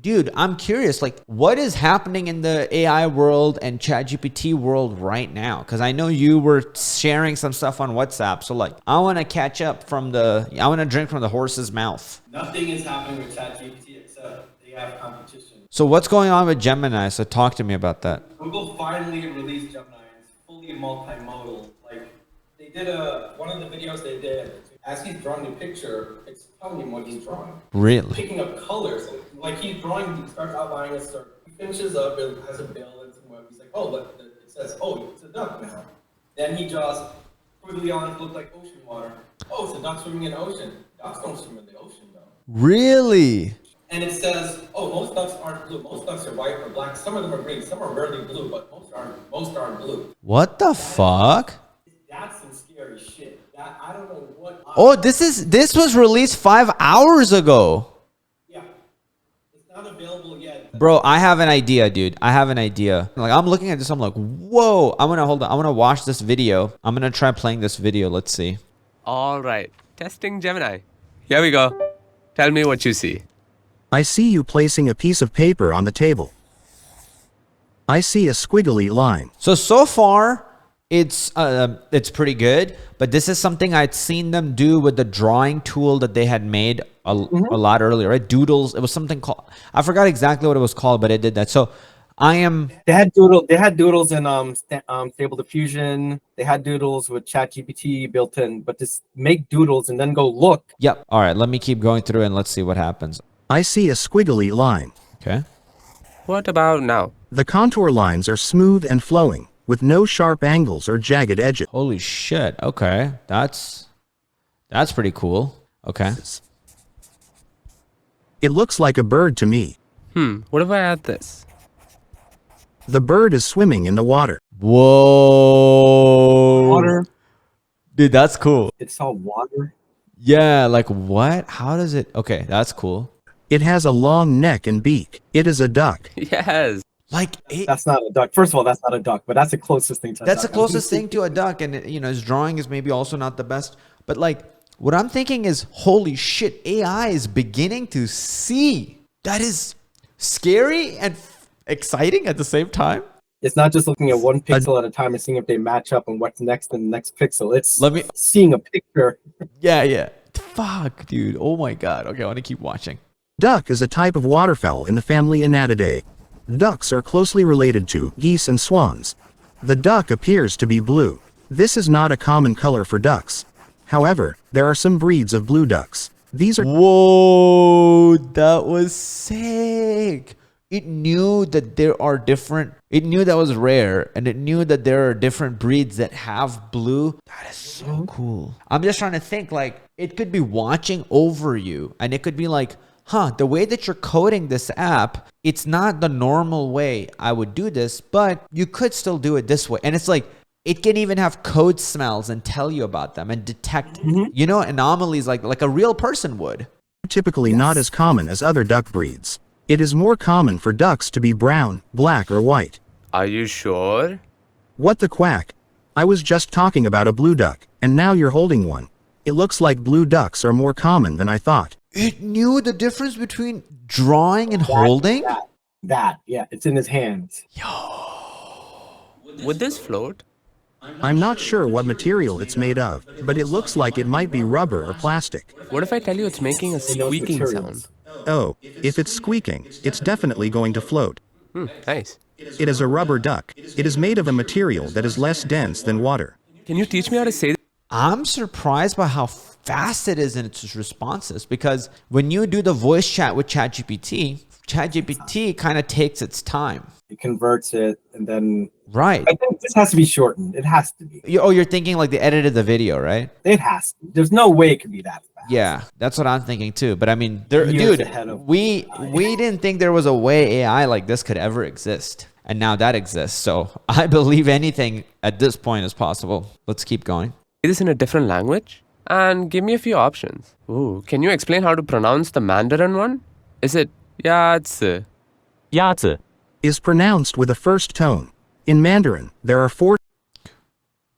Dude, I'm curious, like, what is happening in the AI world and ChatGPT world right now? Because I know you were sharing some stuff on WhatsApp. So, like, I want to catch up I want to drink from the horse's mouth. Nothing is happening with ChatGPT except they have competition. So, what's going on with Gemini? So, talk to me about that. Google finally released Gemini. It's fully multimodal. Like, they did one of the videos they did, as he's drawing a picture, it's telling him what he's drawing. Really? Picking up colors. Like he's drawing, he starts outlining a circle. He finishes up, it has a bill and some web. He's like, oh, look, it says, oh, it's a duck now. Then he draws squiggly lines look like ocean water. Oh, it's a duck swimming in the ocean. Ducks don't swim in the ocean, though. Really? And it says, oh, most ducks aren't blue. Most ducks are white or black. Some of them are green. Some are rarely blue, but most aren't blue. What the fuck? That's some scary shit. I don't know what. Oh, this was released 5 hours ago. Yeah, it's not available yet. Bro, I have an idea, dude. I have an idea. Like, I'm looking at this, I'm like, whoa. Hold on. I'm gonna watch this video. I'm gonna try playing this video. Let's see. All right, testing Gemini. Here we go. Tell me what you see. I see you placing a piece of paper on the table. I see a squiggly line. So far, it's pretty good, but this is something I'd seen them do with the drawing tool that they had made a lot earlier, right? Doodles. It was something called, I forgot exactly what it was called, but it did that. So They had doodles in Stable Diffusion. They had doodles with ChatGPT built in, but just make doodles and then go look. Yep. All right, let me keep going through and let's see what happens. I see a squiggly line. Okay. What about now? The contour lines are smooth and flowing, with no sharp angles or jagged edges. Holy shit. Okay. That's pretty cool. Okay. It looks like a bird to me. What if I add this? The bird is swimming in the water. Whoa. Water. Dude, that's cool. It's all water. Yeah, like what? How does it? Okay, that's cool. It has a long neck and beak. It is a duck. Yes. Like That's not a duck. First of all, that's not a duck, but that's the closest thing to a that's the duck. closest thing to a duck, and his drawing is maybe also not the best. But like, what I'm thinking is, holy shit, AI is beginning to see. That is scary and exciting at the same time. It's not just looking at one pixel at a time and seeing if they match up and what's next in the next pixel. It's seeing a picture. Yeah. Fuck, dude. Oh my god. Okay, I want to keep watching. Duck is a type of waterfowl in the family Anatidae. Ducks are closely related to geese and swans. The duck appears to be blue. This is not a common color for ducks. However, there are some breeds of blue ducks. These are— Whoa, that was sick. It knew that it knew that was rare, and it knew that there are different breeds that have blue. That is so cool. I'm just trying to think, like, it could be watching over you, and it could be like, the way that you're coding this app, it's not the normal way I would do this, but you could still do it this way. And it's like, it can even have code smells and tell you about them and detect, anomalies like a real person would. typically not as common as other duck breeds. It is more common for ducks to be brown, black, or white. Are you sure? What the quack? I was just talking about a blue duck, and now you're holding one. It looks like blue ducks are more common than I thought. It knew the difference between drawing and holding? Yeah, it's in his hands. Would this float? I'm not sure what material it's made of, but it looks like it might be rubber or plastic. What if I tell you it's making a squeaking sound? Oh, if it's squeaking, it's definitely going to float. Nice. It is a rubber duck. It is made of a material that is less dense than water. Can you teach me how to say that? I'm surprised by how fast it is in its responses, because when you do the voice chat with ChatGPT kind of takes its time. It converts it, and then... Right. I think this has to be shortened. It has to be. You're thinking like they edited the video, right? It has to. There's no way it could be that fast. Yeah, that's what I'm thinking too. But I mean, we didn't think there was a way AI like this could ever exist. And now that exists. So I believe anything at this point is possible. Let's keep going. Say this in a different language? And give me a few options. Ooh, can you explain how to pronounce the Mandarin one? Is it Yazi? Yazi is pronounced with a first tone. In Mandarin, there are 4.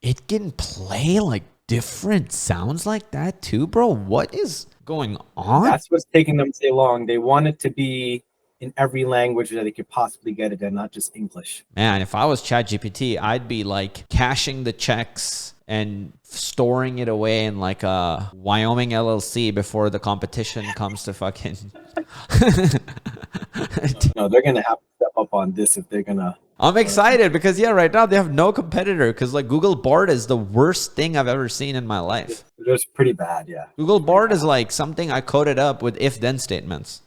It can play like different sounds like that too, bro. What is going on? That's what's taking them so long. They want it to be in every language that it could possibly get it, and not just English. Man, if I was ChatGPT, I'd be like cashing the checks and storing it away in like a Wyoming LLC before the competition comes to fucking. No, they're gonna have to step up on this if they're gonna. I'm excited because yeah, right now they have no competitor because like Google Bard is the worst thing I've ever seen in my life. It's pretty bad, yeah. Google Bard is like something I coded up with if-then statements.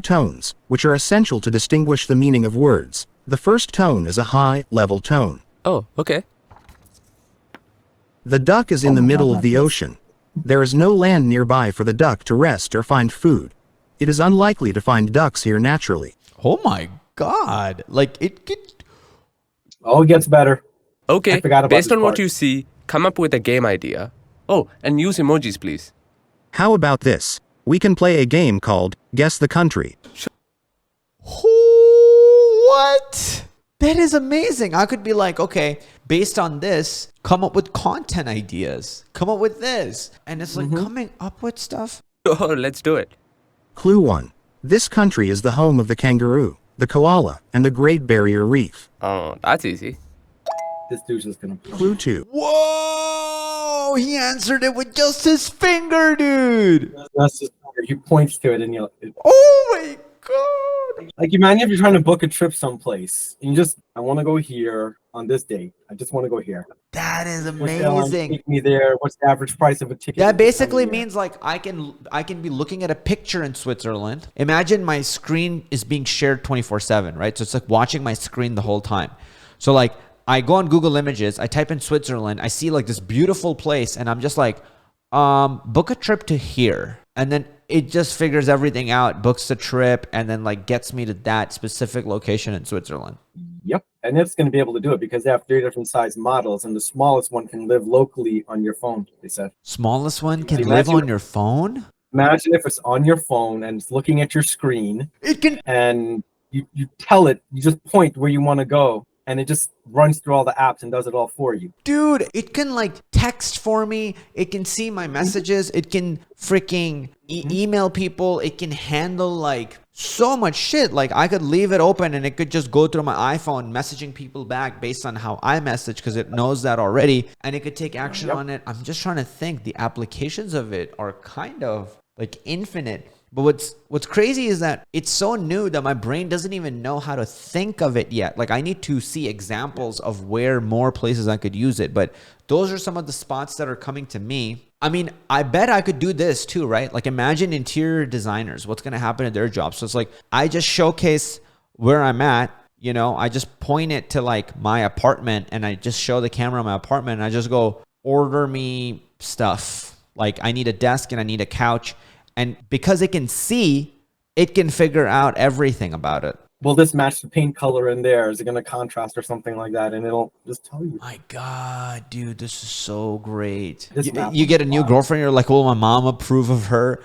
Tones, which are essential to distinguish the meaning of words. The first tone is a high-level tone. Oh, okay. The duck is in the middle of the ocean. There is no land nearby for the duck to rest or find food. It is unlikely to find ducks here naturally. Oh my God. Like it could. Oh, it gets better. Okay, I forgot about based this on what part. you see, come up with a game idea. Oh, and use emojis, please. How about this? We can play a game called Guess the Country. What? That is amazing. I could be like, okay, based on this, come up with content ideas. Come up with this. And it's like coming up with stuff. Oh, let's do it. Clue 1. This country is the home of the kangaroo, the koala, and the Great Barrier Reef. Oh, that's easy. This dude's just gonna. Clue 2. Whoa! He answered it with just his finger, dude. That's just, he points to it, and you'll. Oh my God. Like, imagine if you're trying to book a trip someplace, and you just, I want to go here on this date. I just want to go here. That is Which airline amazing. take me there. What's the average price of a ticket? That basically Come here. means like I can be looking at a picture in Switzerland. Imagine my screen is being shared 24/7, right? So it's like watching my screen the whole time. So like I go on Google Images, I type in Switzerland, I see like this beautiful place, and I'm just like, book a trip to here. And then it just figures everything out, books the trip, and then like gets me to that specific location in Switzerland. Yep, and it's going to be able to do it because they have 3 different size models, and the smallest one can live locally on your phone. They said. Smallest one can Imagine- live on your phone? Imagine if it's on your phone and it's looking at your screen, It can. and you tell it, you just point where you want to go, and it just runs through all the apps and does it all for you. Dude, it can like text for me. It can see my messages. It can freaking email people. It can handle like so much shit. Like I could leave it open and it could just go through my iPhone messaging people back based on how I message because it knows that already. And it could take action on it. I'm just trying to think. The applications of it are kind of like infinite. But what's crazy is that it's so new that my brain doesn't even know how to think of it yet. Like I need to see examples of where more places I could use it. But those are some of the spots that are coming to me. I mean, I bet I could do this too, right? Like imagine interior designers, what's going to happen to their job. So it's like I just showcase where I'm at. You know, I just point it to like my apartment and I just show the camera of my apartment and I just go order me stuff. Like I need a desk and I need a couch. And because it can see, it can figure out everything about it. Will this match the paint color in there? Is it going to contrast or something like that? And it'll just tell you. My God, dude, this is so great. This map You is get a new girlfriend, you're like, will my mom approve of her?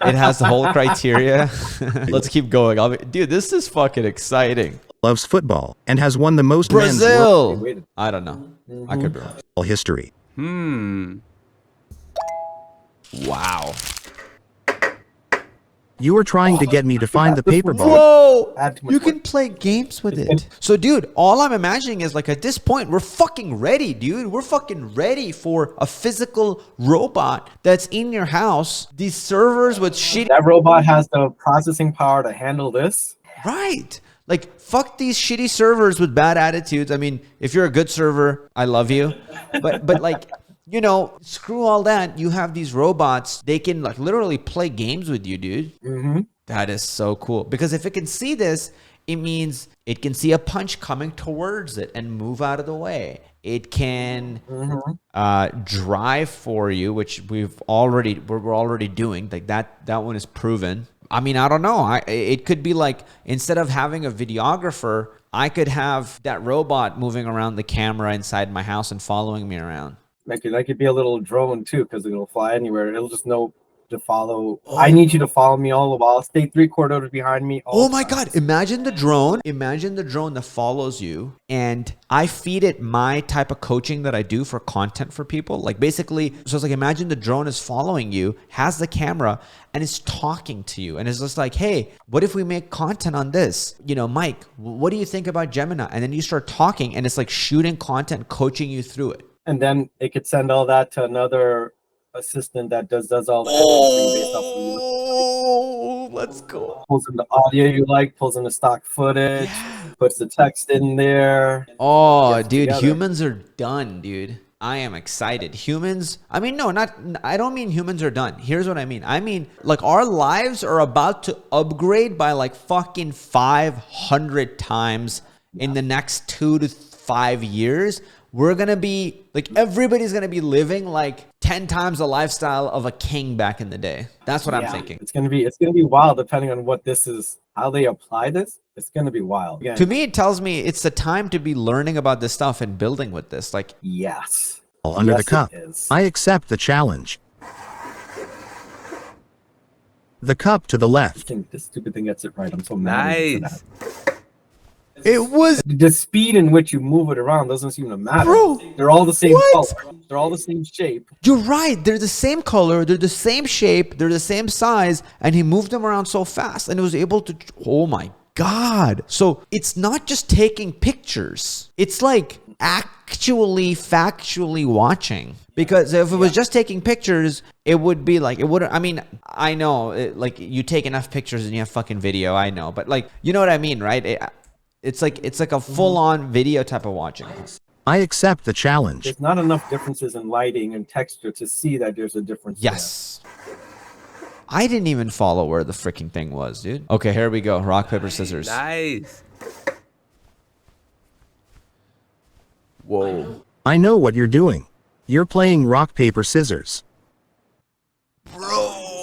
It has the whole criteria. Let's keep going. Dude, this is fucking exciting. Loves football and has won the most men's Brazil. Wait. I don't know. I could be wrong. World history. Wow. You are trying to get me to find the paper ball. Whoa! Add too much You work. can play games with it. So, dude, all I'm imagining is like at this point, we're fucking ready, dude. We're fucking ready for a physical robot that's in your house. These servers with shitty. That robot has the processing power to handle this. Right. Like, fuck these shitty servers with bad attitudes. I mean, if you're a good server, I love you. But like, you know, screw all that. You have these robots. They can like literally play games with you, dude. That is so cool. Because if it can see this, it means it can see a punch coming towards it and move out of the way. It can drive for you, which we're already doing. Like that one is proven. I mean, I don't know. It could be like instead of having a videographer, I could have that robot moving around the camera inside my house and following me around. That could be a little drone too, because it'll fly anywhere. It'll just know to follow. I need you to follow me all the while. Stay 3/4 behind me. Oh my God. Imagine the drone. Imagine the drone that follows you, and I feed it my type of coaching that I do for content for people. Like basically, so it's like, imagine the drone is following you, has the camera, and is talking to you. And it's just like, hey, what if we make content on this? You know, Mike, what do you think about Gemini? And then you start talking, and it's like shooting content, coaching you through it. And then it could send all that to another assistant that does all the editing based off of you. Oh, let's go. Pulls in the audio you like, pulls in the stock footage, puts the text in there. Oh, gets it dude, together. humans are done, dude. I am excited. Humans, I mean, no, not, I don't mean humans are done. Here's what I mean. I mean, like, our lives are about to upgrade by like fucking 500 times in the next 2 to 5 years. We're going to be, like, everybody's going to be living like 10 times the lifestyle of a king back in the day. That's what I'm thinking. It's gonna be wild depending on what this is, how they apply this. It's gonna be wild. Again, To me, it tells me it's the time to be learning about this stuff and building with this. Like, yes. Under the Yes, cup. it is. I accept the challenge. The cup to the left. This stupid thing gets it right. I'm so mad at it for Nice. that. it was, The speed in which you move it around doesn't seem to matter. Bro, They're all the same what? color. They're all the same shape. you're right. They're the same color. They're the same shape. They're the same size. And he moved them around so fast and was able to, oh my God. So it's not just taking pictures. It's like actually factually watching. Because if it was just taking pictures, it would be like, it would, I mean, I know, like, you take enough pictures and you have fucking video, I know. But like, you know what I mean, right? It's like a full-on video type of watching. I accept the challenge. There's not enough differences in lighting and texture to see that there's a difference. Yes. I didn't even follow where the freaking thing was, dude. Okay, here we go. Rock, paper, scissors. Nice. Whoa. I know what you're doing. You're playing rock, paper, scissors.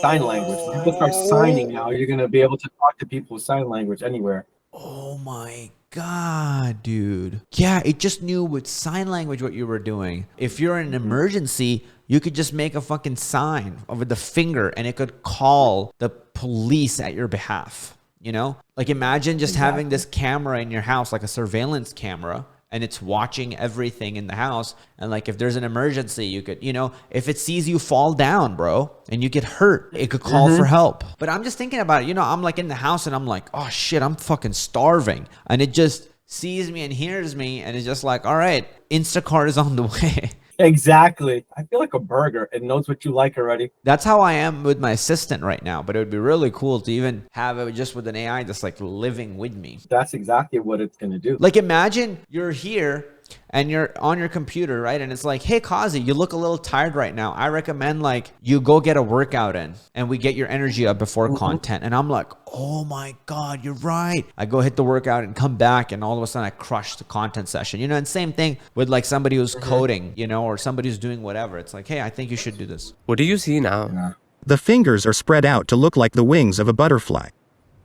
Sign language. When people start signing now, you're gonna be able to talk to people with sign language anywhere. Oh my God, dude. Yeah, it just knew with sign language what you were doing. If you're in an emergency, you could just make a fucking sign with the finger and it could call the police at your behalf. You know? Like, imagine just having this camera in your house, like a surveillance camera, and it's watching everything in the house. And like, if there's an emergency, you could, you know, if it sees you fall down, bro, and you get hurt, it could call for help. But I'm just thinking about it. You know, I'm like in the house and I'm like, oh shit, I'm fucking starving. And it just sees me and hears me. And it's just like, all right, Instacart is on the way. Exactly. I feel like a burger. It knows what you like already. That's how I am with my assistant right now. But it would be really cool to even have it just with an AI just like living with me. That's exactly what it's gonna do. Like, imagine you're here and you're on your computer, right? And it's like, hey, Qazi, you look a little tired right now. I recommend like you go get a workout in and we get your energy up before content. And I'm like, oh my God, you're right. I go hit the workout and come back and all of a sudden I crush the content session, you know, and same thing with like somebody who's coding, you know, or somebody who's doing whatever. It's like, hey, I think you should do this. What do you see now? The fingers are spread out to look like the wings of a butterfly.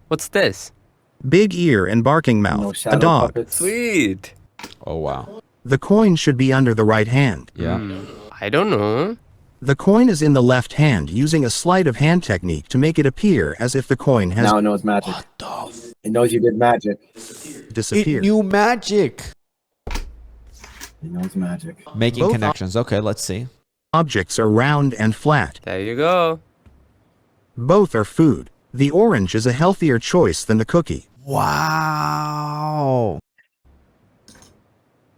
What's this? Big ear and barking No mouth. shadow A dog. puppets. Sweet. Oh, wow. The coin should be under the right hand. Yeah. I don't know. The coin is in the left hand using a sleight of hand technique to make it appear as if the coin has Now it knows magic. It knows you did magic. It disappeared. knew magic. It knows magic. Making Both connections. Okay, let's see. Objects are round and flat. There you go. Both are food. The orange is a healthier choice than the cookie. Wow.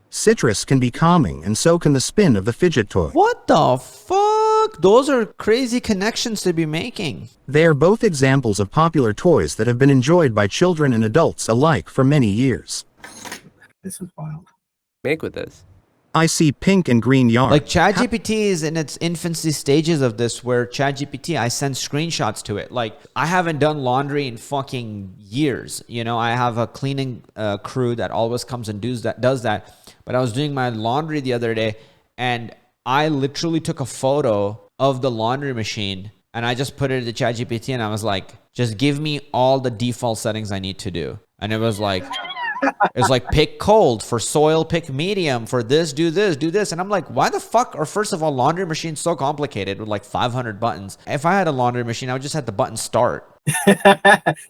Citrus can be calming, and so can the spin of the fidget toy. What the fuck? Those are crazy connections to be making. They are both examples of popular toys that have been enjoyed by children and adults alike for many years. This is wild. Make with this. I see pink and green yarn. Like, ChatGPT is in its infancy stages of this, where ChatGPT, I send screenshots to it. Like, I haven't done laundry in fucking years. You know, I have a cleaning crew that always comes and does that. But I was doing my laundry the other day, and I literally took a photo of the laundry machine, and I just put it into ChatGPT, and I was like, just give me all the default settings I need to do. And it was like, It's like pick cold for soil, pick medium for this, do this, do this. And I'm like, why the fuck are, first of all, laundry machines so complicated with like 500 buttons? If I had a laundry machine, I would just have the button start.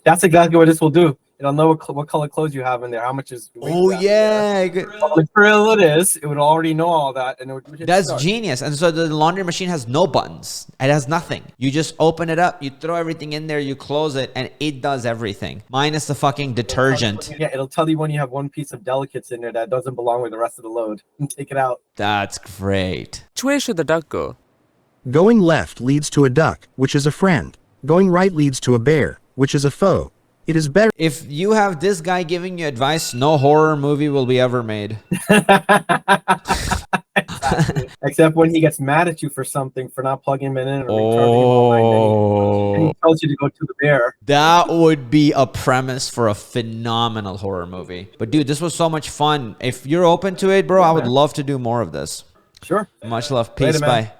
That's exactly what this will do. It'll know what color clothes you have in there, how much is weight Oh, you have in there, yeah. what material it is. It would already know all that, and it would hit That's start. genius. And so the laundry machine has no buttons. It has nothing. You just open it up, you throw everything in there, you close it, and it does everything. Minus the fucking detergent. Yeah, it'll tell you when you have one piece of delicates in there that doesn't belong with the rest of the load, and take it out. That's great. Which way should the duck go? Going left leads to a duck, which is a friend. Going right leads to a bear, which is a foe. It is better. If you have this guy giving you advice, no horror movie will be ever made. Except when he gets mad at you for something, for not plugging him in or recharging him online, and he tells you to go to the bear. That would be a premise for a phenomenal horror movie. But dude, this was so much fun. If you're open to it, bro, I would love to do more of this. Sure. Much love. Peace. Later, man. Bye.